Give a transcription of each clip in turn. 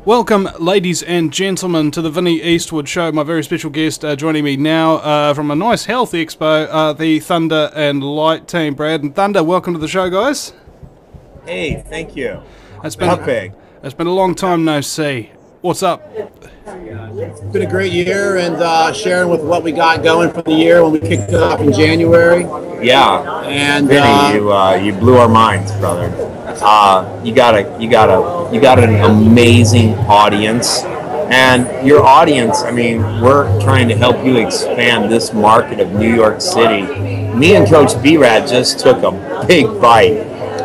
Welcome, ladies and gentlemen, to the Vinny Eastwood Show. My very special guest joining me now from a nice health expo, the Thunder and Light team. Brad and Thunder, welcome to the show, guys. Hey, thank you. It's been a long time no see. What's up? It's been a great year, and sharing with what we got going for the year when we kicked it off in January. Yeah, and Vinny, you blew our minds, brother. You got an amazing audience, and your audience. I mean, we're trying to help you expand this market of New York City. Me and Coach B-Rad just took a big bite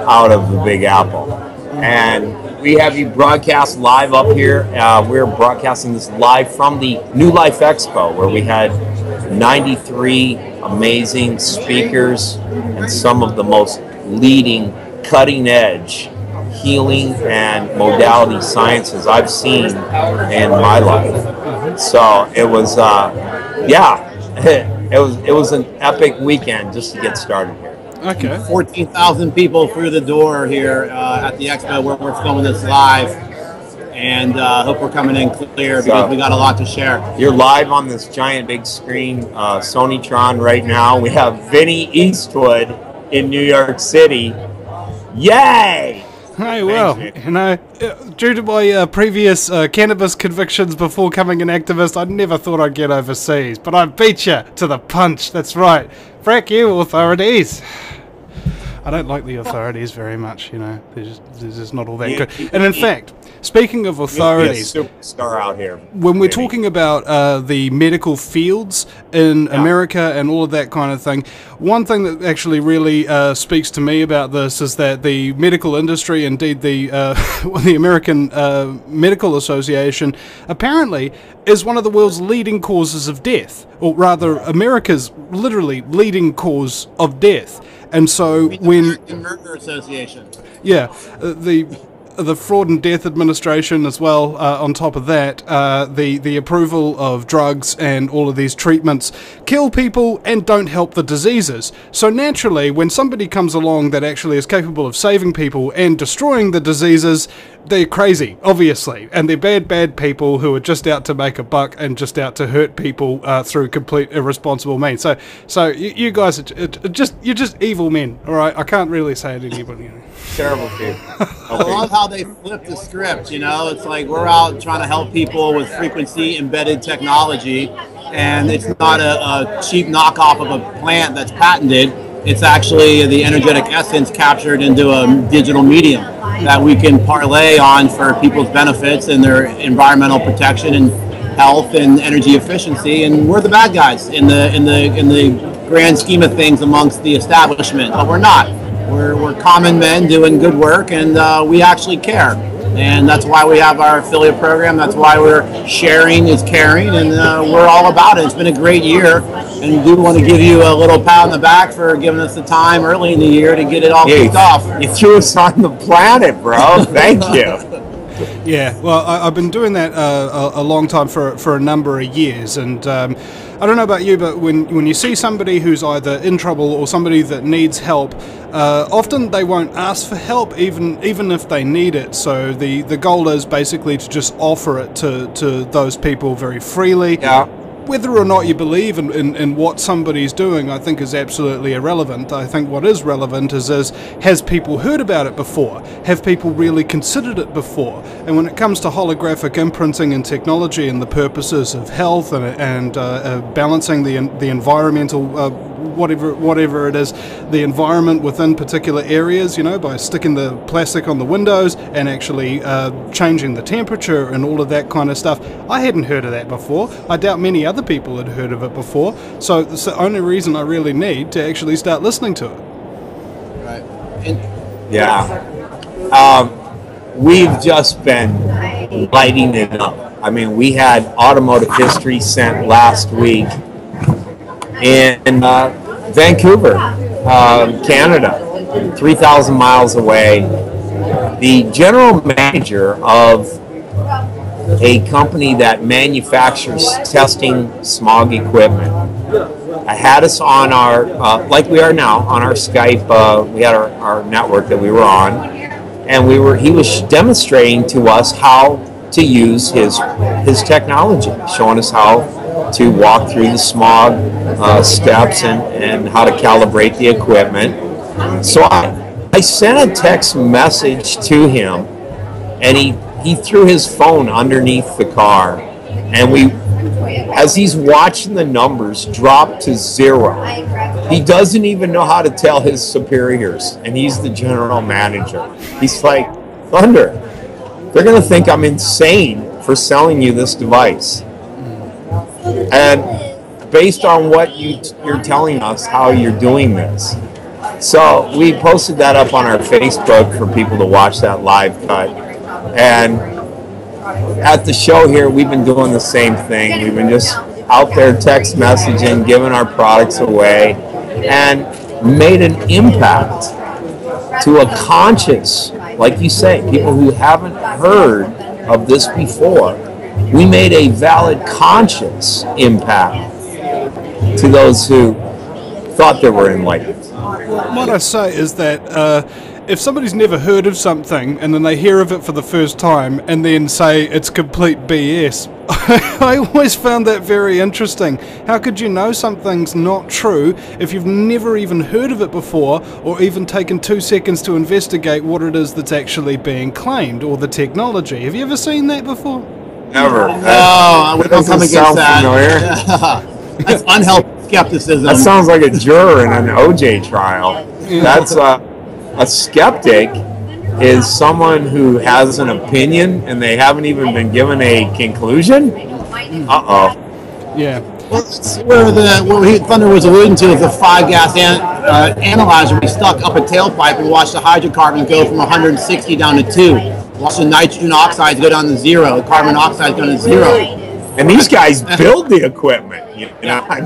out of the Big Apple, and we have you broadcast live up here. We're broadcasting this live from the New Life Expo, where we had 93 amazing speakers and some of the most leading, cutting-edge healing and modality sciences I've seen in my life. So it was, it was an epic weekend just to get started here. Okay. 14,000 people through the door here at the expo where we're filming this live, and hope we're coming in clear because we got a lot to share. You're live on this giant big screen, Sonytron right now. We have Vinny Eastwood in New York City. Yay! Hey, well, you know, due to my previous cannabis convictions before becoming an activist, I never thought I'd get overseas, but I beat you to the punch. That's right. Frack you, authorities. I don't like the authorities very much, you know. They're just not all that good. And in fact, speaking of authorities, superstar out here. When we're talking about the medical fields in America and all of that kind of thing, one thing that actually really speaks to me about this is that the medical industry, indeed the American Medical Association, apparently is one of the world's leading causes of death, or rather America's literally leading cause of death. And so when American Murder Association, the Fraud and Death Administration as well, on top of that, the approval of drugs and all of these treatments kill people and don't help the diseases. So naturally, when somebody comes along that actually is capable of saving people and destroying the diseases, they're crazy, obviously, and they're bad people who are just out to make a buck and just out to hurt people through complete irresponsible means. So you guys you're just evil men, all right? I can't really say it anybody. You know. Terrible people. I love how they flip the script. You know, it's like we're out trying to help people with frequency embedded technology, and it's not a cheap knockoff of a plant that's patented. It's actually the energetic essence captured into a digital medium that we can parlay on for people's benefits and their environmental protection and health and energy efficiency. And we're the bad guys in the grand scheme of things amongst the establishment, but we're not. We're common men doing good work, and we actually care. And that's why we have our affiliate program. That's why we're sharing is caring, and we're all about it. It's been a great year, and we do want to give you a little pat on the back for giving us the time early in the year to get it all kicked off. You threw us on the planet, bro. Thank you. Yeah, well, I've been doing that a long time for a number of years, and I don't know about you, but when you see somebody who's either in trouble or somebody that needs help, often they won't ask for help, even if they need it. So the goal is basically to just offer it to those people very freely. Yeah. Whether or not you believe in what somebody's doing, I think is absolutely irrelevant. I think what is relevant is has people heard about it before? Have people really considered it before? And when it comes to holographic imprinting and technology and the purposes of health and balancing the environmental, whatever it is, the environment within particular areas, you know, by sticking the plastic on the windows and actually changing the temperature and all of that kind of stuff, I hadn't heard of that before. I doubt many other people had heard of it before, so it's the only reason I really need to actually start listening to it. Right. We've just been lighting it up. I mean, we had Automotive History sent last week in Vancouver, Canada, 3,000 miles away. The general manager of a company that manufactures testing smog equipment. I had us on our, like we are now, on our Skype. We had our network that we were on, and he was demonstrating to us how to use his technology, showing us how to walk through the smog steps and how to calibrate the equipment. So I sent a text message to him, and he threw his phone underneath the car, and as he's watching the numbers drop to 0, he doesn't even know how to tell his superiors, and he's the general manager. He's like, Thunder, they're going to think I'm insane for selling you this device. And based on what you're telling us, how you're doing this. So we posted that up on our Facebook for people to watch that live cut. And at the show here, we've been doing the same thing. We've been just out there text messaging, giving our products away, and made an impact to a conscious, like you say, people who haven't heard of this before. We made a valid conscious impact to those who thought they were enlightened. What I say is that if somebody's never heard of something and then they hear of it for the first time and then say it's complete BS, I always found that very interesting. How could you know something's not true if you've never even heard of it before, or even taken 2 seconds to investigate what it is that's actually being claimed, or the technology? Have you ever seen that before? Never. No, I wouldn't come against that. Familiar? That's unhealthy skepticism. That sounds like a juror in an OJ trial. That's a skeptic is someone who has an opinion and they haven't even been given a conclusion. Yeah. Well, where Thunder was alluding to is the 5-gas analyzer. We stuck up a tailpipe and watched the hydrocarbons go from 160 down to 2. Watched the nitrogen oxides go down to 0. The carbon oxides go to 0. And these guys build the equipment. You know, I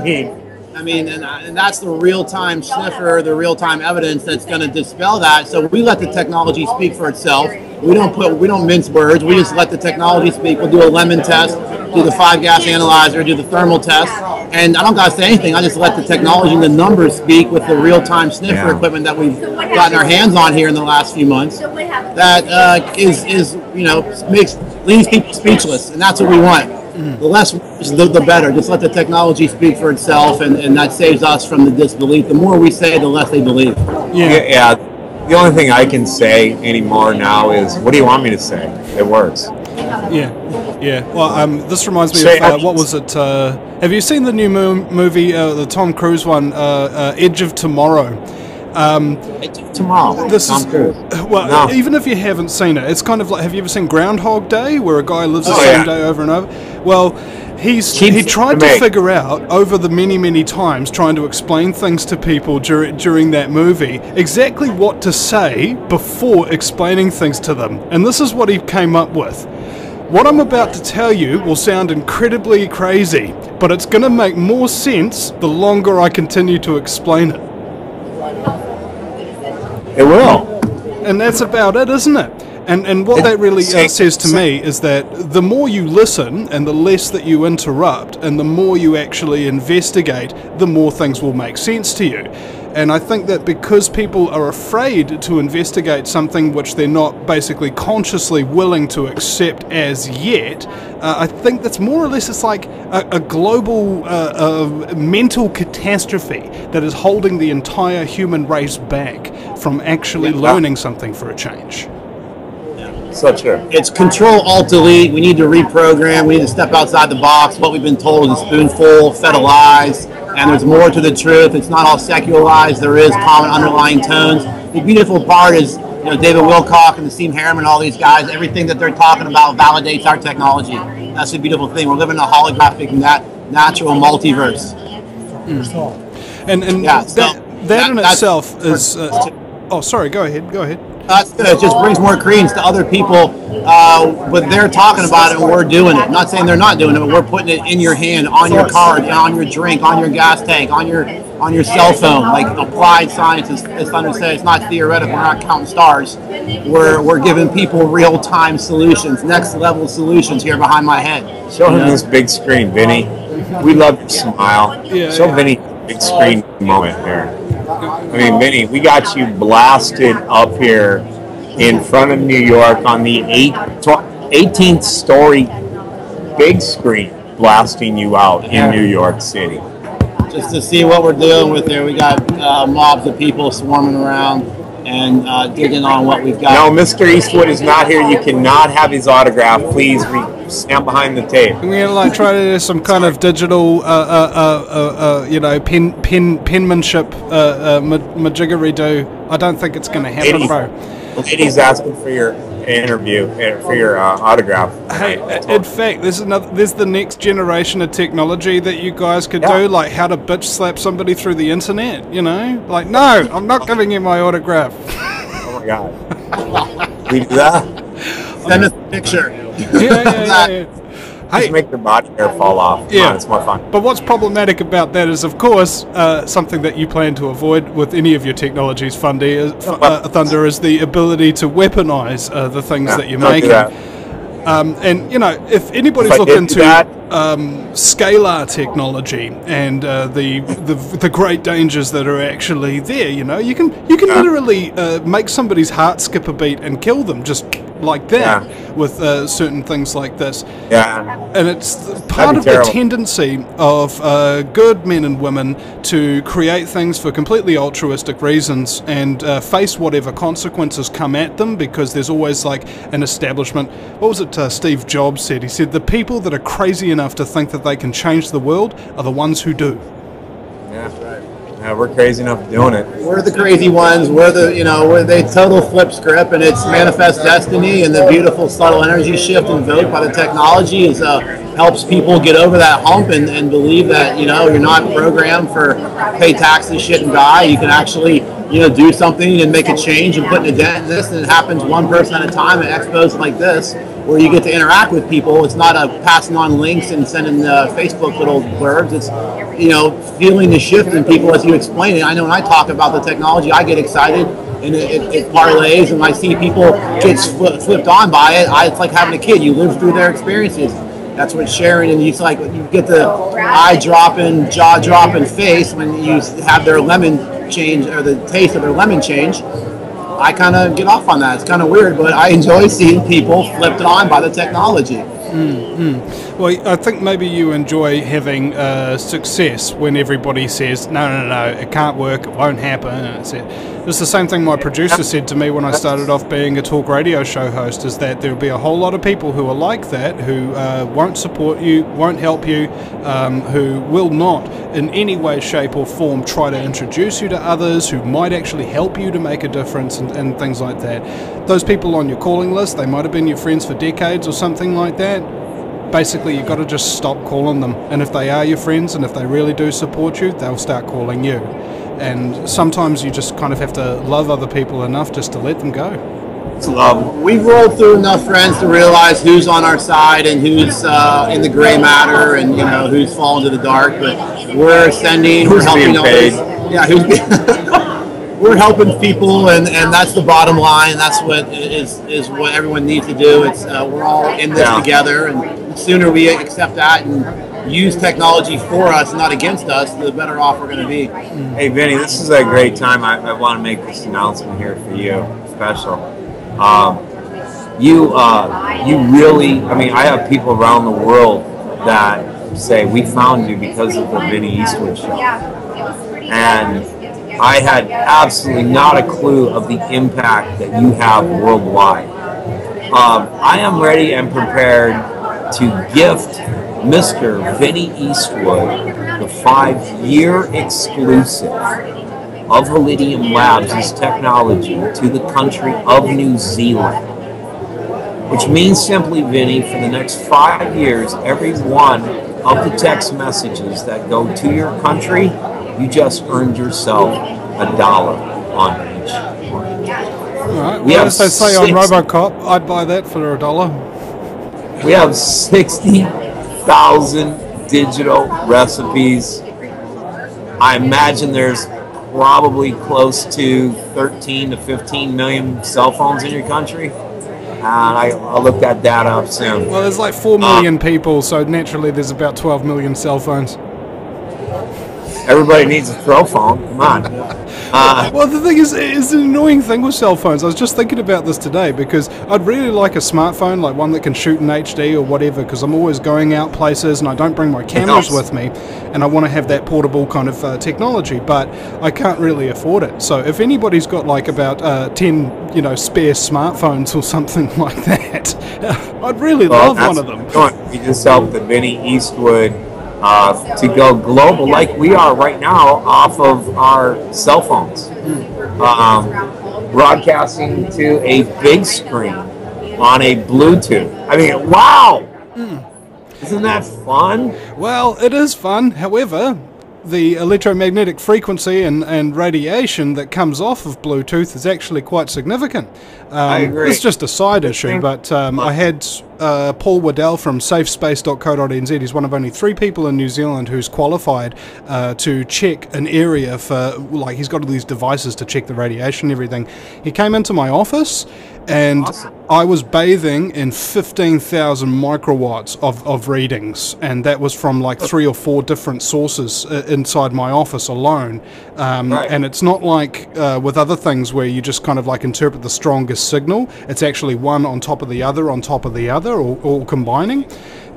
mean, and that's the real-time sniffer, the real-time evidence that's going to dispel that. So we let the technology speak for itself. We don't mince words. We just let the technology speak. We'll do a lemon test, do the 5-gas analyzer, do the thermal test, and I don't got to say anything. I just let the technology and the numbers speak with the real-time sniffer equipment that we've gotten our hands on here in the last few months. That leaves people speechless, and that's what we want. The less, the better. Just let the technology speak for itself, and that saves us from the disbelief. The more we say, the less they believe. Yeah. The only thing I can say anymore now is, what do you want me to say? It works. Yeah. Well, this reminds me of, what was it? Have you seen the new movie, the Tom Cruise one, Edge of Tomorrow? Tomorrow. This is, well, no. Even if you haven't seen it, it's kind of like, have you ever seen Groundhog Day, where a guy lives the same day over and over? Well, he tried to figure out over the many times trying to explain things to people during that movie exactly what to say before explaining things to them, and this is what he came up with. What I'm about to tell you will sound incredibly crazy, but it's going to make more sense the longer I continue to explain it. It will. And that's about it, isn't it? And what that really says to me is that the more you listen and the less that you interrupt and the more you actually investigate, the more things will make sense to you. And I think that because people are afraid to investigate something which they're not basically consciously willing to accept as yet, I think that's more or less it's like a global mental catastrophe that is holding the entire human race back from actually learning something for a change. So true. It's Control-Alt-Delete. We need to reprogram. We need to step outside the box. What we've been told is a spoonful fed of lies, and there's more to the truth. It's not all secularized. There is common underlying tones. The beautiful part is, David Wilcock and Nassim Harriman, all these guys, everything that they're talking about validates our technology. That's the beautiful thing. We're living in a holographic, natural multiverse. And that in itself is... oh, sorry. Go ahead. That's good. It just brings more credence to other people, but they're talking about it and we're doing it. I'm not saying they're not doing it, but we're putting it in your hand, on your card, on your drink, on your gas tank, on your cell phone. Like applied science, as Thunder said, it's not theoretical. We're not counting stars. We're giving people real-time solutions, next-level solutions here behind my head. Show him this big screen, Vinny. We love your smile. Show Vinny a big screen moment here. I mean, Vinny, we got you blasted up here in front of New York on the 18th story big screen blasting you out in New York City. Just to see what we're dealing with there. We got mobs of people swarming around and digging on what we've got. No, Mr. Eastwood is not here. You cannot have his autograph. Please stand behind the tape. We're gonna try to do some kind of digital, penmanship, majiggery-do. I don't think it's gonna happen, bro. Lady's asking for your interview, for your autograph. Hey, in fact, there's the next generation of technology that you guys could do, like how to bitch slap somebody through the internet. Like, no, I'm not giving you my autograph. Oh my God, we do that. Send us a picture. Yeah. Just make their body hair fall off. Come on, it's more fun. But what's problematic about that is, of course, something that you plan to avoid with any of your technologies, Thunder, is the ability to weaponize the things that you're making. And if anybody's looked into scalar technology and the great dangers that are actually there, you can literally make somebody's heart skip a beat and kill them just like that with certain things like this. And it's part of the tendency of good men and women to create things for completely altruistic reasons and face whatever consequences come at them, because there's always like an establishment. What was it Steve Jobs said? He said the people that are crazy enough to think that they can change the world are the ones who do. Yeah, we're crazy enough doing it. We're the crazy ones. We're the total flip script, and it's manifest destiny, and the beautiful subtle energy shift invoked by the technology is helps people get over that hump and believe that you're not programmed for pay taxes, shit, and die. You can actually do something and make a change and put an dent in this, and it happens one person at a time at expos like this, where you get to interact with people. It's not a passing on links and sending Facebook little blurbs. It's feeling the shift in people as you explain it. I know when I talk about the technology, I get excited and it parlays, and when I see people get flipped on by it, it's like having a kid. You live through their experiences. That's what sharing, and it's like you get the eye dropping, jaw dropping face when you have their lemon change, or the taste of their lemon change. I kind of get off on that. It's kind of weird, but I enjoy seeing people flipped on by the technology. Well, I think maybe you enjoy having success when everybody says, no, it can't work, it won't happen. And it's the same thing my producer said to me when I started off being a talk radio show host, is that there'll be a whole lot of people who are like that, who won't support you, won't help you, who will not in any way, shape or form try to introduce you to others, who might actually help you to make a difference and things like that. Those people on your calling list, they might have been your friends for decades or something like that. Basically, you've got to just stop calling them. And if they are your friends and if they really do support you, they'll start calling you. And sometimes you just kind of have to love other people enough just to let them go. It's love. We've rolled through enough friends to realize who's on our side and who's in the gray matter, and who's fallen to the dark. But we're ascending, we're helping others. Yeah, we're helping people, and that's the bottom line. That's what is what everyone needs to do. It's we're all in this together, and the sooner we accept that and use technology for us, not against us, the better off we're going to be. Hey, Vinny, this is a great time. I want to make this announcement here for you, special. You really, I have people around the world that say, we found you because of the Vinny Eastwood show. And I had absolutely not a clue of the impact that you have worldwide. I am ready and prepared to gift Mr. Vinny Eastwood the 5-year exclusive of Holograms Labs' technology to the country of New Zealand. Which means simply, Vinny, for the next 5 years, every one of the text messages that go to your country, you just earned yourself $1 on each one. Alright, well, as they say on RoboCop, I'd buy that for $1. We have 60,000 digital recipes. I imagine there's probably close to 13 to 15 million cell phones in your country. I'll look that data up soon. Well, there's like 4 million people, so naturally there's about 12 million cell phones. Everybody needs a throw phone. Come on. Well, the thing is an annoying thing with cell phones. I was just thinking about this today because I'd really like a smartphone, like one that can shoot in HD or whatever, because I'm always going out places and I don't bring my cameras with me, and I want to have that portable kind of technology, but I can't really afford it. So if anybody's got like about 10, spare smartphones or something like that, I'd really love one of them. We just helped the Vinny Eastwood to go global like we are right now off of our cell phones. Broadcasting to a big screen on a Bluetooth. I mean, wow! Isn't that fun? Well, it is fun. However, the electromagnetic frequency and radiation that comes off of Bluetooth is actually quite significant. I agree. It's just a side issue, but I had Paul Waddell from safespace.co.nz. He's one of only 3 people in New Zealand who's qualified to check an area for, like, he's got all these devices to check the radiation and everything. He came into my office and I was bathing in 15,000 microwatts of readings, and that was from like 3 or 4 different sources inside my office alone. And it's not like with other things where you just kind of like interpret the strongest signal. It's actually one on top of the other on top of the other, or combining.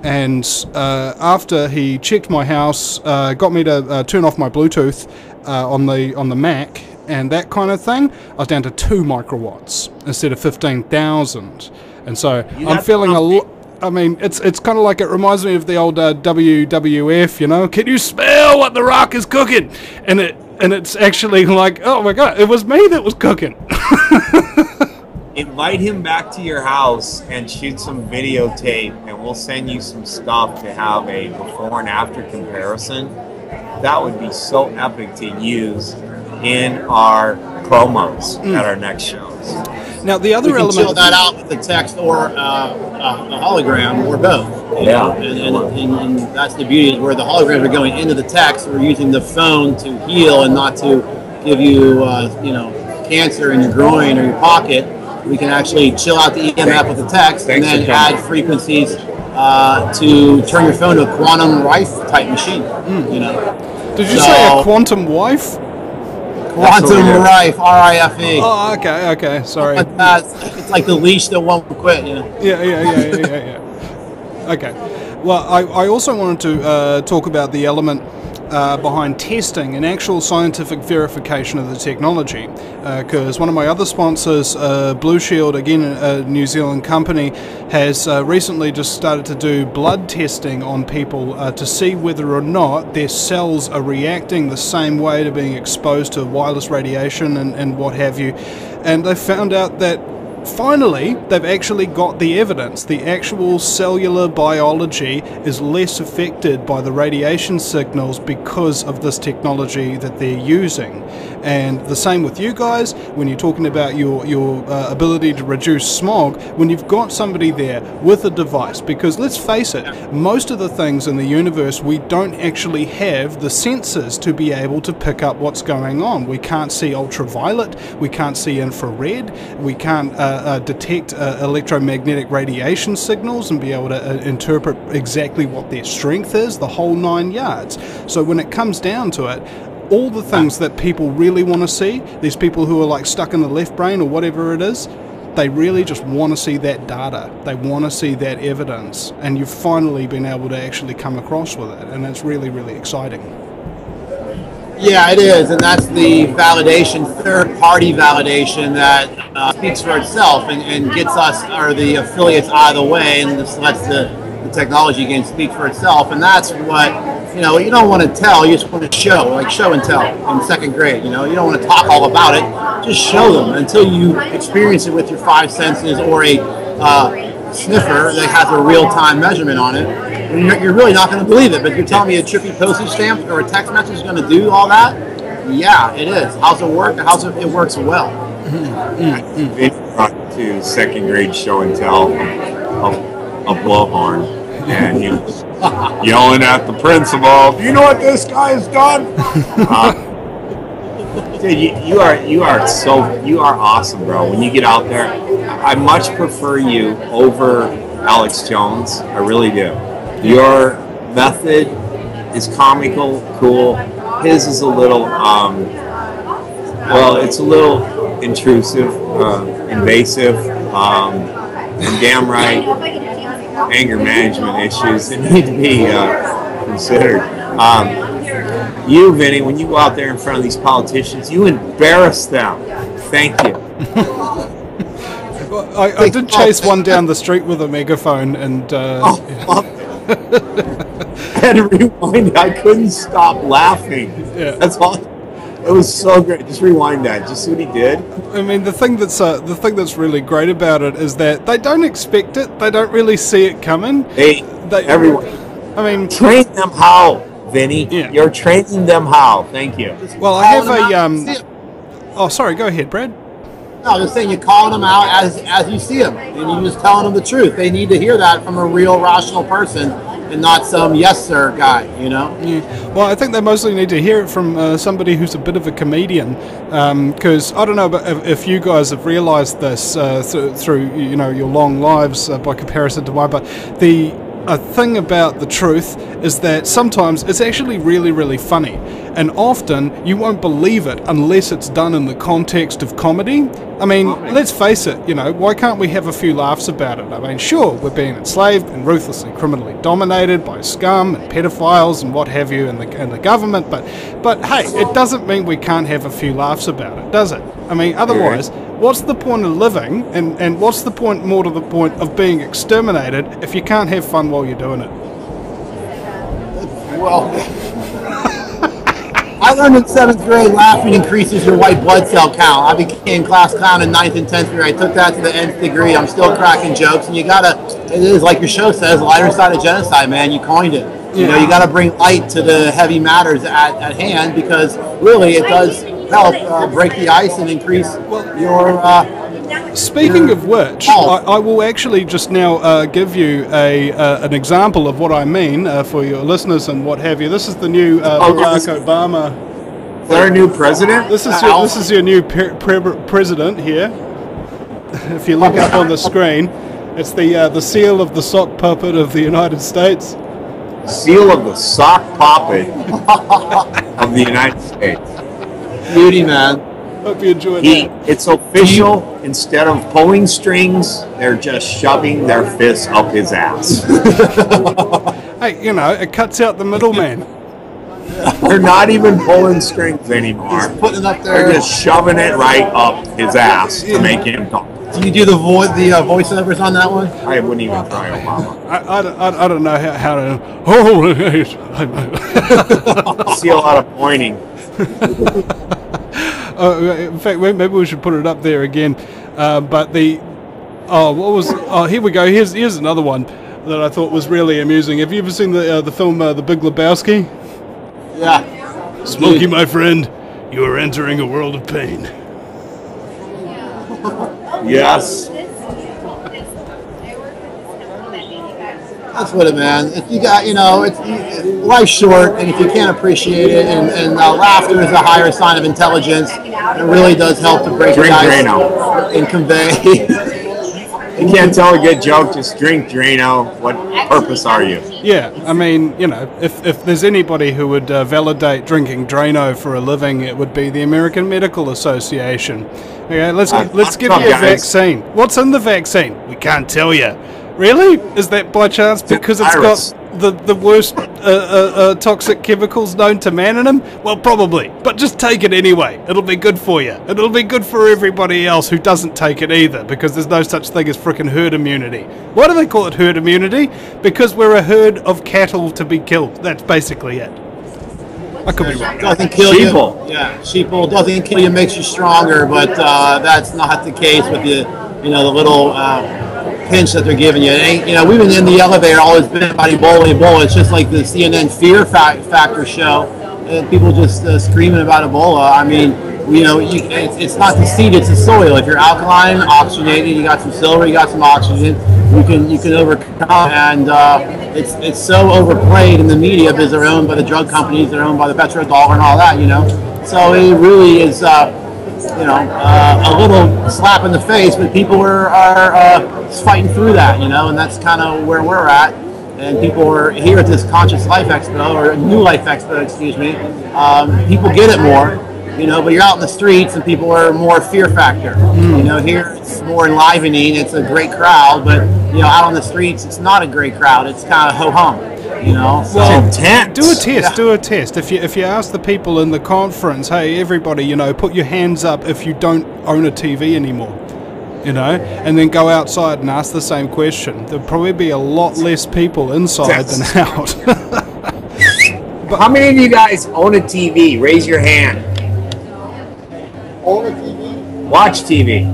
And after he checked my house, got me to turn off my Bluetooth on the Mac and that kind of thing, I was down to 2 microwatts instead of 15,000. And so I'm feeling a lot. I mean, it's kind of like, it reminds me of the old WWF, can you smell what the Rock is cooking? And it's actually like, oh my God, it was me that was cooking. Invite him back to your house and shoot some videotape, and we'll send you some stuff to have a before and after comparison. That would be so epic to use in our promos at our next shows. Now, the other element... We can chill that out with the text or a hologram or both. And that's the beauty, is where the holograms are going into the text. We're using the phone to heal and not to give you, cancer in your groin or your pocket. We can actually chill out the EMF with the text and then add frequencies to turn your phone to a quantum rife type machine. Did you say a quantum wife? Quantum rife, R-I-F-E. Oh, okay, sorry. It's like the leash that won't quit. Yeah. Okay. Well, I also wanted to talk about the element behind testing and actual scientific verification of the technology, because one of my other sponsors, Blue Shield, again a New Zealand company, has recently just started to do blood testing on people to see whether or not their cells are reacting the same way to being exposed to wireless radiation and what have you, and they found out that finally they've actually got the evidence. The actual cellular biology is less affected by the radiation signals because of this technology that they're using. And the same with you guys, when you're talking about your ability to reduce smog, when you've got somebody there with a device, because let's face it, most of the things in the universe, we don't actually have the sensors to be able to pick up what's going on. We can't see ultraviolet, we can't see infrared, we can't detect electromagnetic radiation signals and be able to interpret exactly what their strength is, the whole 9 yards. So when it comes down to it, all the things that people really want to see, these people who are like stuck in the left brain or whatever it is, they really just want to see that data. They want to see that evidence, and you've finally been able to actually come across with it, and it's really, really exciting. Yeah, it is, and that's the validation, third-party validation that speaks for itself and gets us, or the affiliates, out of the way, and just lets the technology again speak for itself. And that's what, you don't want to tell, you just want to show, like show and tell in second grade. You don't want to talk all about it, just show them until you experience it with your 5 senses or a sniffer that has a real-time measurement on it. You're really not going to believe it, but you're telling me a trippy postage stamp or a text message is going to do all that? Yeah, it is. How's it work? It works well. Vinny brought to second grade show and tell a blowhorn, and he was yelling at the principal, "Do you know what this guy has done?" Dude, you are awesome, bro. When you get out there, I much prefer you over Alex Jones. I really do. Your method is comical, cool, his is a little, well, it's a little intrusive, invasive, and damn right, anger management issues that need to be considered. You, Vinny, when you go out there in front of these politicians, you embarrass them. Thank you. Well, I did chase one down the street with a megaphone, and I had to rewind it. I couldn't stop laughing. Yeah. That's all. It was so great. Just rewind that. Just see what he did. I mean, the thing that's really great about it is that they don't expect it. They don't really see it coming. Everyone. I mean, train them how, Vinny. Yeah. You're training them how. Thank you. Well, I have a Oh, sorry. Go ahead, Brad. No, just saying, you're calling them out as you see them, and you're just telling them the truth. They need to hear that from a real, rational person, and not some yes sir guy, you know? Yeah. Well, I think they mostly need to hear it from somebody who's a bit of a comedian, because I don't know if you guys have realised this through your long lives by comparison to mine, but a thing about the truth is that sometimes it's actually really, really funny, and often you won't believe it unless it's done in the context of comedy. I mean, let's face it, why can't we have a few laughs about it? I mean, sure, we're being enslaved and ruthlessly criminally dominated by scum and pedophiles and what have you, and the government, but hey, it doesn't mean we can't have a few laughs about it, does it? I mean, otherwise, what's the point of living, and what's the point, more to the point, of being exterminated if you can't have fun while you're doing it? Well, I learned in 7th grade laughing increases your white blood cell count. I became class clown in 9th and 10th grade. I took that to the nth degree. I'm still cracking jokes, and it is like your show says, lighter side of genocide, man. You coined it. Yeah. You got to bring light to the heavy matters at hand, because really it does help break the ice and increase your... Speaking of which, I will actually just now give you an example of what I mean for your listeners and what have you. This is the new Barack Obama. Is there a new president? This is your new president here. If you look up on the screen, it's the seal of the sock puppet of the United States. Seal of the sock puppet of the United States. Beauty, man. Hope you enjoyed that. It's official. Instead of pulling strings, they're just shoving their fists up his ass. Hey, it cuts out the middleman. They're not even pulling strings anymore. He's putting it up there. They're just shoving it right up his ass to make him talk. Do you do the voiceovers on that one? I wouldn't even try Obama. I don't know how to... See a lot of pointing. In fact, maybe we should put it up there again. But here we go. Here's another one that I thought was really amusing. Have you ever seen the film The Big Lebowski? Yeah. Smokey, my friend, you are entering a world of pain. Yes. That's what it, man. If you got, life's short, and if you can't appreciate it, and laughter is a higher sign of intelligence, it really does help to break the ice and convey. You can't tell a good joke, just drink Drano. What purpose are you? Yeah, I mean, if there's anybody who would validate drinking Drano for a living, it would be the American Medical Association. Okay, let's give you a vaccine. What's in the vaccine? We can't tell you. Really? Is that by chance because it's got the worst toxic chemicals known to man in them? Well, probably. But just take it anyway. It'll be good for you. And it'll be good for everybody else who doesn't take it either, because there's no such thing as frickin' herd immunity. Why do they call it herd immunity? Because we're a herd of cattle to be killed. That's basically it. I could be wrong. Doesn't kill you. Yeah, sheeple doesn't kill you, makes you stronger, but that's not the case with the little pinch that they're giving you. It ain't, we've been in the elevator, always been about Ebola. It's just like the CNN Fear Factor show, and people just screaming about Ebola. I mean, it's not the seed, it's the soil. If you're alkaline, oxygenated, you got some silver, you got some oxygen, you can overcome. And it's so overplayed in the media because they're owned by the drug companies, they're owned by the petrodollar and all that. So it really is. A little slap in the face, but people are fighting through that, and that's kind of where we're at. and people are here at this Conscious Life Expo, or New Life Expo, excuse me. People get it more, but you're out in the streets and people are more fear factor. Here it's more enlivening, it's a great crowd, but out on the streets it's not a great crowd, it's kind of ho-hum. So intense. Do a test. Do a test. If you ask the people in the conference, hey, everybody, put your hands up if you don't own a TV anymore, and then go outside and ask the same question. There'll probably be a lot less people inside than out. But how many of you guys own a TV? Raise your hand. Own a TV? Watch TV.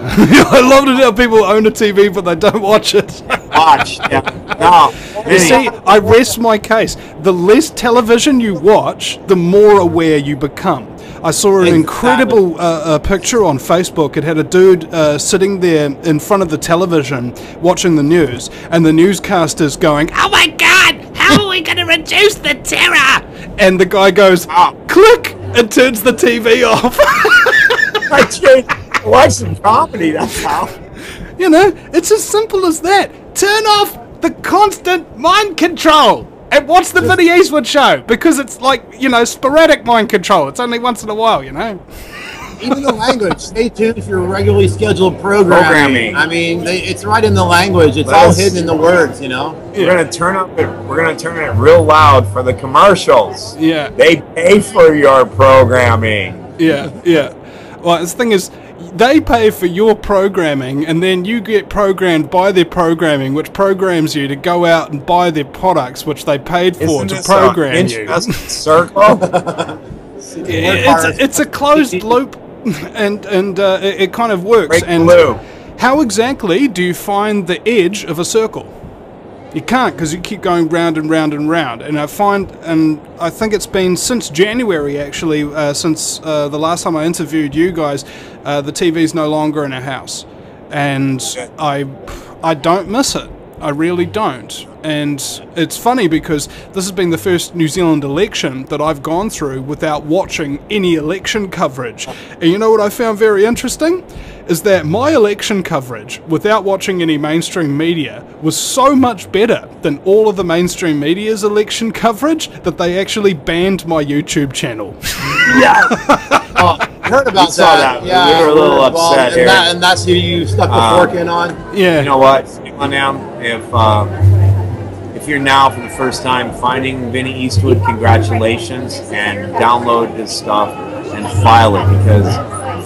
I love it how people own a TV but they don't watch it. Watch, yeah. No. You see, I rest my case. The less television you watch, the more aware you become. I saw an incredible picture on Facebook. It had a dude sitting there in front of the television watching the news, and the newscaster's going, "Oh my God, how are we going to reduce the terror?" And the guy goes, "Click," and turns the TV off. Watch some comedy, that's how. It's as simple as that. Turn off the constant mind control and watch the Vinny Eastwood show, because it's like, sporadic mind control. It's only once in a while, Even the language. Stay tuned for regularly scheduled programming. I mean, it's right in the language. It's all hidden in the words, We're gonna turn it real loud for the commercials. Yeah. They pay for your programming. Yeah. Well, the thing is, they pay for your programming, and then you get programmed by their programming, which programs you to go out and buy their products, which they paid for to program you. Circle. It's a closed loop, and it kind of works. Break and the loop. How exactly do you find the edge of a circle? You can't, because you keep going round and round and round. And I think it's been since January, actually, since the last time I interviewed you guys, the TV's no longer in our house. And I don't miss it. I really don't. And it's funny because this has been the first New Zealand election that I've gone through without watching any election coverage. And you know what I found very interesting? Is that my election coverage, without watching any mainstream media, was so much better than all of the mainstream media's election coverage that they actually banned my YouTube channel. Yeah. I heard about that. Yeah, we were a little upset here. And that's who you stuck the fork in on? Yeah. You know what, if you're now for the first time finding Vinny Eastwood, congratulations, and download his stuff and file it, because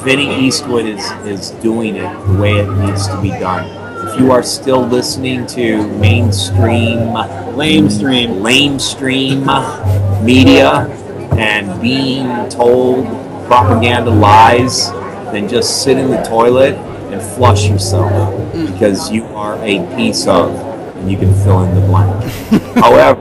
Vinny Eastwood is doing it the way it needs to be done. If you are still listening to lamestream media and being told propaganda lies, then just sit in the toilet and flush yourself, because you are a piece of, and you can fill in the blank. However,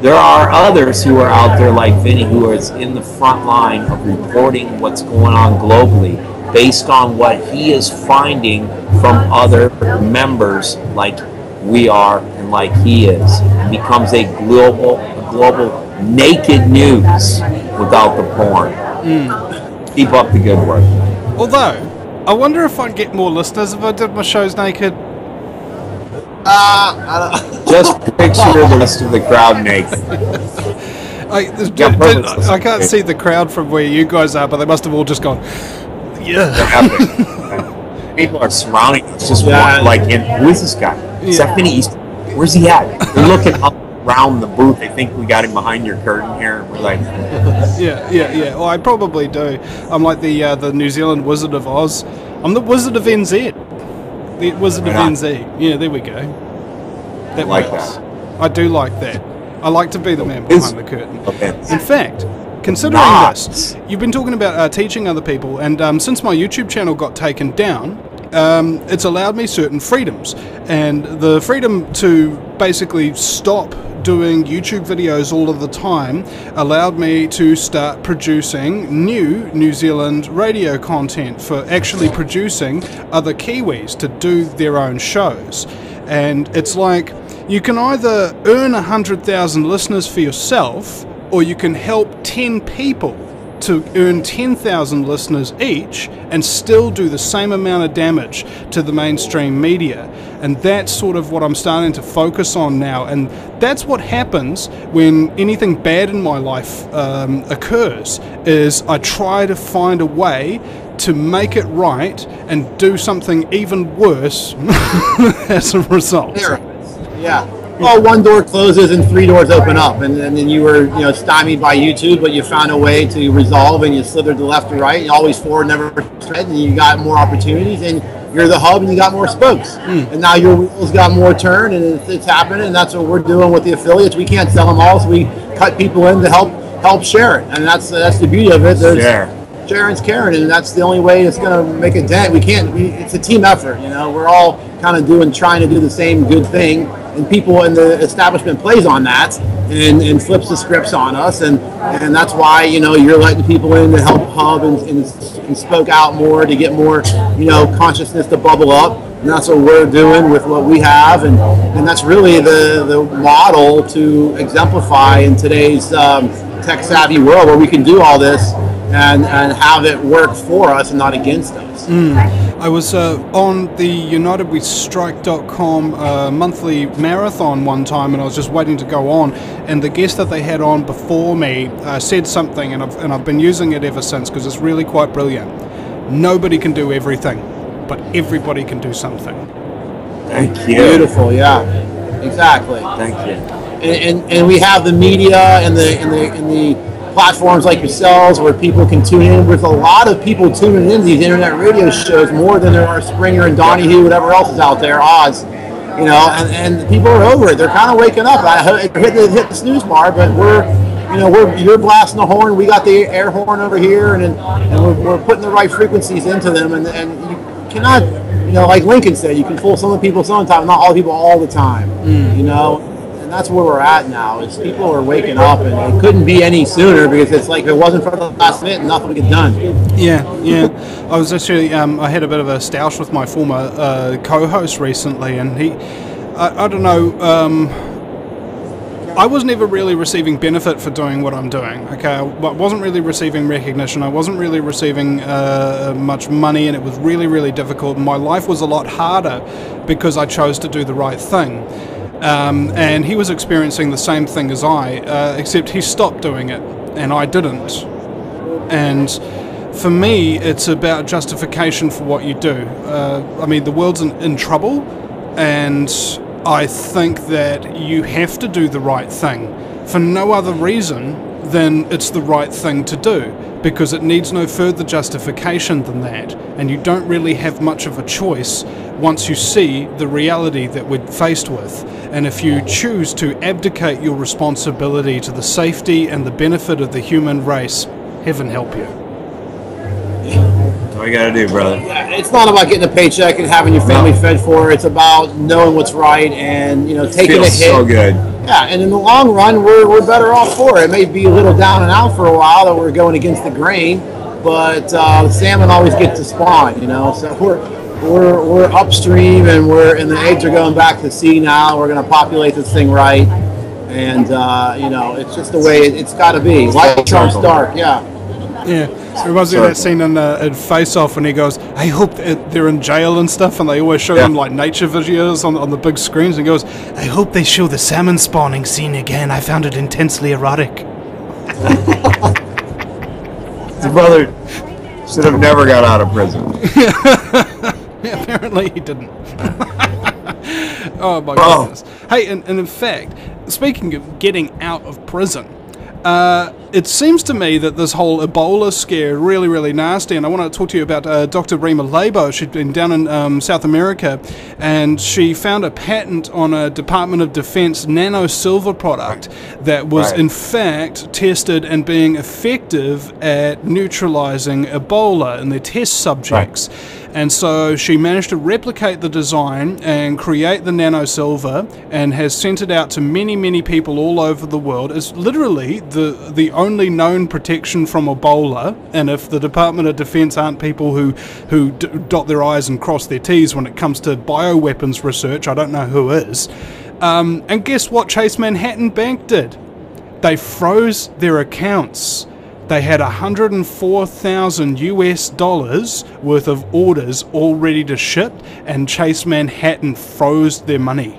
there are others who are out there like Vinny, who is in the front line of reporting what's going on globally based on what he is finding from other members like we are and like he is. It becomes a global naked news without the porn. Keep up the good work. Although, I wonder if I'd get more listeners if I did my shows naked. I don't. Just picture the rest of the crowd naked. I can't see the crowd from where you guys are, but they must have all just gone, yeah. People are surrounding us, just who is this guy? Is that Vinny Eastwood? Where's he at? They're looking up around the booth. They think we got him behind your curtain here. We're like, yeah. Well, I probably do. I'm like the New Zealand Wizard of Oz. I'm the Wizard of NZ. The Wizard of NZ. Yeah, there we go. That like works. that. I do like that. I like to be the man behind the curtain. In fact, considering this, you've been talking about teaching other people, and since my YouTube channel got taken down, it's allowed me certain freedoms. And the freedom to basically stop doing YouTube videos all of the time allowed me to start producing New Zealand radio content, for actually producing other Kiwis to do their own shows. And it's like, you can either earn 100,000 listeners for yourself, or you can help 10 people to earn 10,000 listeners each and still do the same amount of damage to the mainstream media. And that's sort of what I'm starting to focus on now. And that's what happens when anything bad in my life occurs, is I try to find a way to make it right and do something even worse as a result. Yeah. Well, one door closes and 3 doors open up, and then you were, stymied by YouTube, but you found a way to resolve, and you slithered to left or right, and always forward, never straight, and you got more opportunities, and you're the hub, and you got more spokes, and now your wheels got more turn, and it's happening, and that's what we're doing with the affiliates. We can't sell them all, so we cut people in to help share it, and that's the beauty of it. Sharon's caring, and that's the only way it's going to make a dent. It's a team effort, We're all kind of trying to do the same good thing, and people in the establishment plays on that and flips the scripts on us, and that's why you're letting people in to help hub and spoke out more to get more consciousness to bubble up, and that's what we're doing with what we have, and that's really the model to exemplify in today's tech savvy world, where we can do all this and have it work for us and not against us. I was on the UnitedWeStrike.com monthly marathon one time, and I was just waiting to go on, and the guest that they had on before me said something, and I've been using it ever since, because it's really quite brilliant. Nobody can do everything, but everybody can do something. Thank you. Beautiful, yeah, exactly. Thank you. And we have the media and the platforms like yourselves where people can tune in. With a lot of people tuning in these internet radio shows, more than there are Springer and Donahue, whatever else is out there, Oz, and people are over it. They're kind of waking up. I hit the snooze bar, but you're blasting the horn. We got the air horn over here, and we're putting the right frequencies into them, and you cannot, like Lincoln said, you can fool some of the people sometimes, not all the people all the time, And that's where we're at now, is people are waking up, and it couldn't be any sooner, because it's like if it wasn't for the last minute, nothing would get done. Yeah. I was actually, I had a bit of a stoush with my former co-host recently, and I don't know, I was never really receiving benefit for doing what I'm doing, okay? I wasn't really receiving recognition, I wasn't really receiving much money, and it was really, really difficult. My life was a lot harder because I chose to do the right thing. And he was experiencing the same thing as I, except he stopped doing it, and I didn't. And for me, it's about justification for what you do. I mean, the world's in trouble, and I think that you have to do the right thing for no other reason than it's the right thing to do, because it needs no further justification than that, and you don't really have much of a choice once you see the reality that we're faced with. And if you choose to abdicate your responsibility to the safety and the benefit of the human race, heaven help you. That's all you gotta do, brother. Yeah, it's not about getting a paycheck and having your family fed for. It's about knowing what's right and taking a hit. So good. Yeah, and in the long run, we're better off for it. It may be a little down and out for a while that we're going against the grain, but salmon always get to spawn. So we're upstream, and the eggs are going back to sea now. We're going to populate this thing right, and it's just the way it's got to be. Light trumps dark. Yeah. It reminds me of that scene in Face Off when he goes, I hope they're in jail and stuff, and they always show them like nature videos on the big screens, and he goes, I hope they show the salmon spawning scene again. I found it intensely erotic. His brother should have never got out of prison. Yeah, apparently he didn't. Oh my goodness. Hey, and in fact, speaking of getting out of prison, it seems to me that this whole Ebola scare really, really nasty, and I want to talk to you about Dr. Rima Labo. She'd been down in South America, and she found a patent on a Department of Defense nano-silver product that was in fact tested and being effective at neutralizing Ebola in their test subjects. And so she managed to replicate the design and create the nano-silver, and has sent it out to many, many people all over the world. It's literally the only known protection from Ebola, and if the Department of Defense aren't people who dot their I's and cross their T's when it comes to bioweapons research, I don't know who is. And guess what Chase Manhattan Bank did? They froze their accounts. They had 104,000 US dollars worth of orders all ready to ship, and Chase Manhattan froze their money.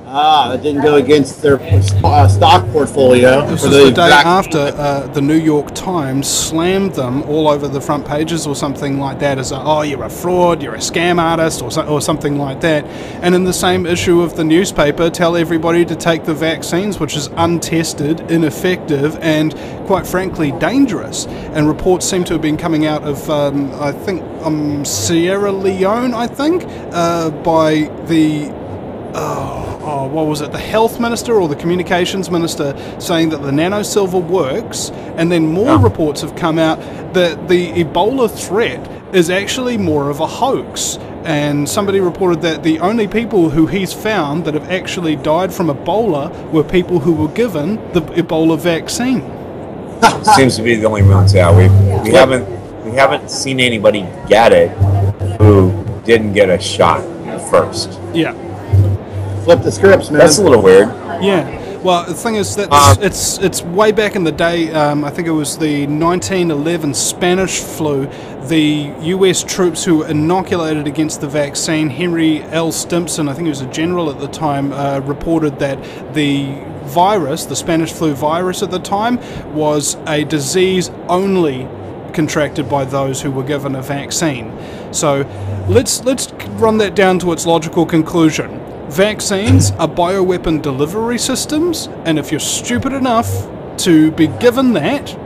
That didn't go against their stock portfolio. This was the day after the New York Times slammed them all over the front pages or something like that as oh, you're a fraud, you're a scam artist, or something like that. And in the same issue of the newspaper, tell everybody to take the vaccines, which is untested, ineffective, and quite frankly dangerous. And reports seem to have been coming out of, I think, Sierra Leone, I think, by the... what was it, the health minister or the communications minister, saying that the nanosilver works, and then more reports have come out that the Ebola threat is actually more of a hoax. And somebody reported that the only people who he's found that have actually died from Ebola were people who were given the Ebola vaccine. Seems to be the only ones. Yeah, we haven't seen anybody get it who didn't get a shot first. Yeah. Flip the scripts, man. That's a little weird. Yeah. Well, the thing is that it's way back in the day. I think it was the 1911 Spanish flu. The U.S. troops who were inoculated against the vaccine, Henry L. Stimson, I think he was a general at the time, reported that the virus, the Spanish flu virus at the time, was a disease only contracted by those who were given a vaccine. So let's run that down to its logical conclusion. Vaccines are bioweapon delivery systems, and if you're stupid enough to be given that,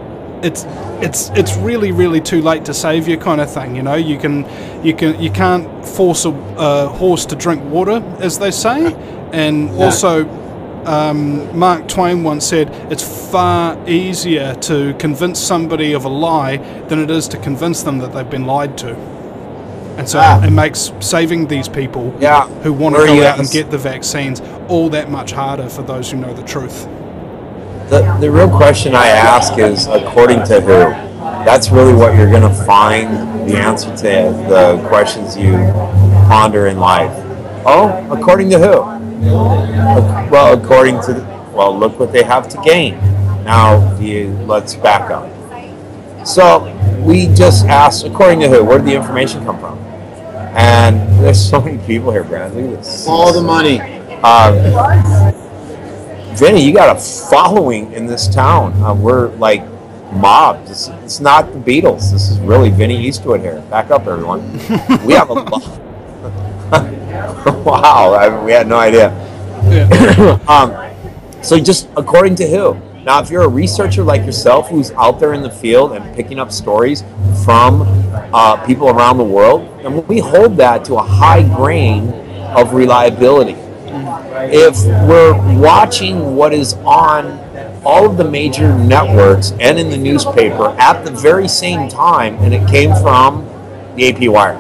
it's really, really too late to save you, kind of thing. You know, you can't force a horse to drink water, as they say. And also, Mark Twain once said, it's far easier to convince somebody of a lie than it is to convince them that they've been lied to. And so it makes saving these people who want to go out and get the vaccines all that much harder for those who know the truth. The real question I ask is, according to who? That's really what you're going to find the answer to the questions you ponder in life. Oh, according to who? Well, according to, look what they have to gain. Now, let's back up. So, we just asked, according to who? Where did the information come from? And there's so many people here, Brad. Look at this. All the money. Vinny, you got a following in this town. We're like mobs. It's not the Beatles. This is really Vinny Eastwood here. Back up, everyone. We have a lot. Wow, we had no idea. Yeah. So just according to who? Now, if you're a researcher like yourself who's out there in the field and picking up stories from people around the world, and we hold that to a high grain of reliability. If we're watching what is on all of the major networks and in the newspaper at the very same time, and it came from the AP Wire.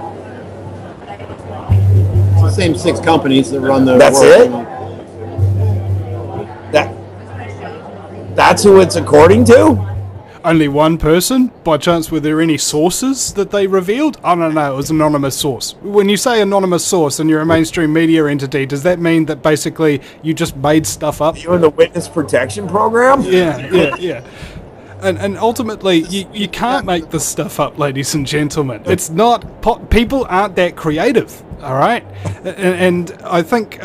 It's the same 6 companies that run the That's world. it? That's who it's according to? Only one person? By chance, were there any sources that they revealed? I don't know, it was an anonymous source. When you say anonymous source and you're a mainstream media entity, does that mean that basically you just made stuff up? You're in the witness protection program? Yeah. And ultimately, you can't make this stuff up, ladies and gentlemen. It's not... People aren't that creative, all right? And I think...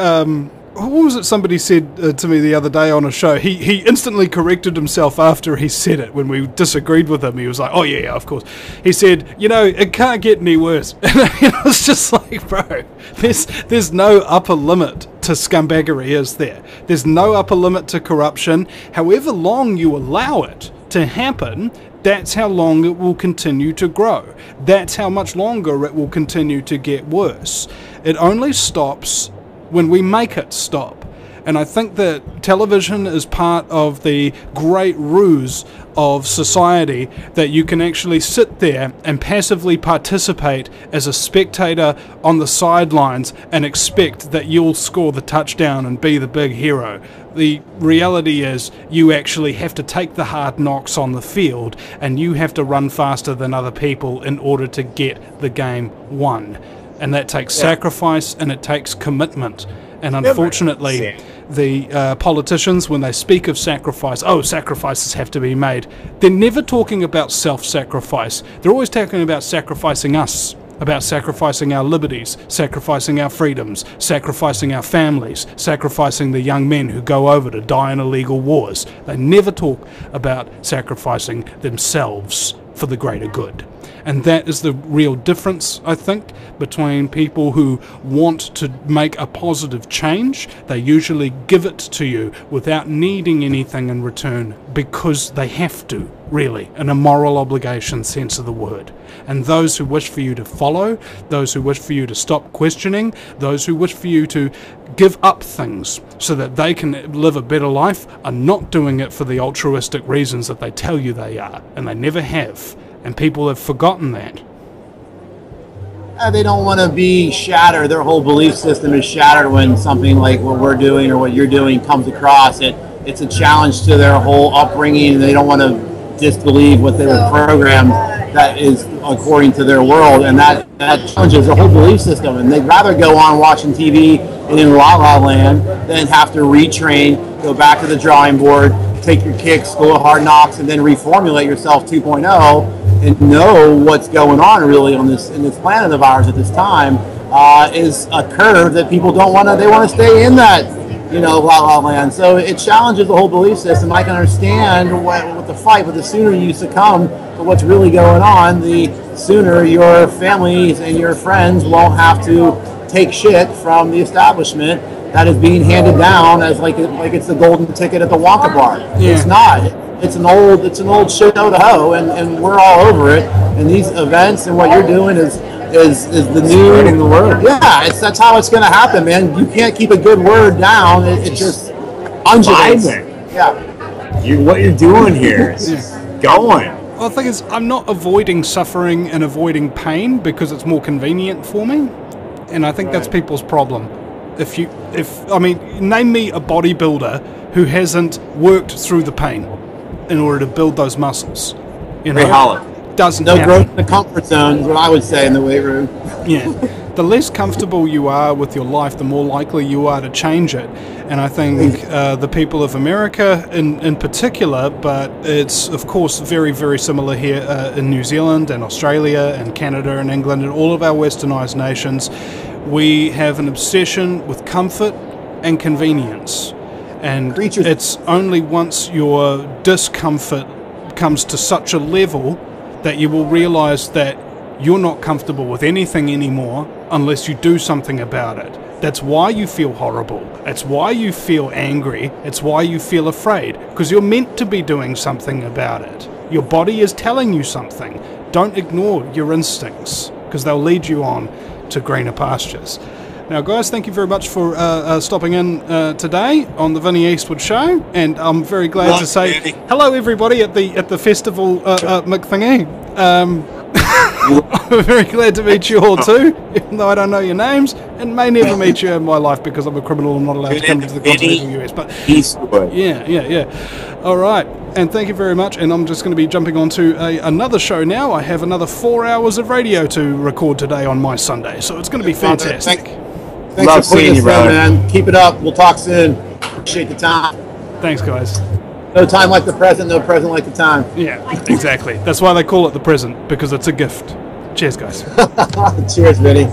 what was it somebody said to me the other day on a show? He instantly corrected himself after he said it when we disagreed with him. He was like, oh yeah, of course. He said, it can't get any worse. And it was just like, bro, there's no upper limit to scumbaggery, is there? There's no upper limit to corruption. However long you allow it to happen, that's how long it will continue to grow. That's how much longer it will continue to get worse. It only stops when we make it stop. And I think that television is part of the great ruse of society, that you can actually sit there and passively participate as a spectator on the sidelines and expect that you'll score the touchdown and be the big hero. The reality is you actually have to take the hard knocks on the field, and you have to run faster than other people in order to get the game won. And that takes sacrifice, and it takes commitment. And unfortunately, the politicians, when they speak of sacrifice, sacrifices have to be made, they're never talking about self-sacrifice. They're always talking about sacrificing us, about sacrificing our liberties, sacrificing our freedoms, sacrificing our families, sacrificing the young men who go over to die in illegal wars. They never talk about sacrificing themselves for the greater good. And that is the real difference, I think, between people who want to make a positive change. They usually give it to you without needing anything in return because they have to, really, in a moral obligation sense of the word. And those who wish for you to follow, those who wish for you to stop questioning, those who wish for you to give up things so that they can live a better life are not doing it for the altruistic reasons that they tell you they are, and they never have. And people have forgotten that. They don't want to be shattered. Their whole belief system is shattered when something like what we're doing or what you're doing comes across. It's a challenge to their whole upbringing, and they don't want to disbelieve what they were programmed that is according to their world, and that challenges their whole belief system. And they'd rather go on watching TV and in La La Land than have to retrain, go back to the drawing board, take your kicks, School of Hard Knocks, and then reformulate yourself 2.0 and know what's going on really on this in this planet of ours at this time is a curve that people don't want to. They want to stay in that, La La Land. So it challenges the whole belief system. I can understand what the fight, but the sooner you succumb to what's really going on, the sooner your families and your friends won't have to take shit from the establishment that is being handed down as like it's the golden ticket at the Wonka bar. Yeah. It's not. It's an old show to hoe, and we're all over it. And these events and what you're doing is the new spreading the word. Yeah, that's how it's going to happen, man. You can't keep a good word down. It just undulates. Yeah. What you're doing here is going. Well, the thing is, I'm not avoiding suffering and avoiding pain because it's more convenient for me, and I think that's people's problem. Name me a bodybuilder who hasn't worked through the pain in order to build those muscles. Ray Holland. Doesn't no happen. growth in the comfort zone is what I would say in the weight room. Yeah. The less comfortable you are with your life, the more likely you are to change it. And I think the people of America in particular, but it's of course very, very similar here in New Zealand and Australia and Canada and England and all of our westernized nations, we have an obsession with comfort and convenience. And it's only once your discomfort comes to such a level that you will realize that you're not comfortable with anything anymore unless you do something about it. That's why you feel horrible. It's why you feel angry. It's why you feel afraid, because you're meant to be doing something about it. Your body is telling you something. Don't ignore your instincts, because they'll lead you on to greener pastures. Now, guys, thank you very much for stopping in today on the Vinny Eastwood Show, and I'm very glad to say hello, everybody at the festival McThingy. I'm very glad to meet you all too, even though I don't know your names and may never meet you in my life because I'm a criminal and not allowed to come to the continental US. But Eastwood. Yeah. All right, and thank you very much. And I'm just going to be jumping on to another show now. I have another 4 hours of radio to record today on my Sunday, so it's going to be fantastic. Thanks Love for seeing you, brother. Man. Keep it up. We'll talk soon. Appreciate the time. Thanks, guys. No time like the present, no present like the time. Yeah, exactly. That's why they call it the present, because it's a gift. Cheers, guys. Cheers, Vinny.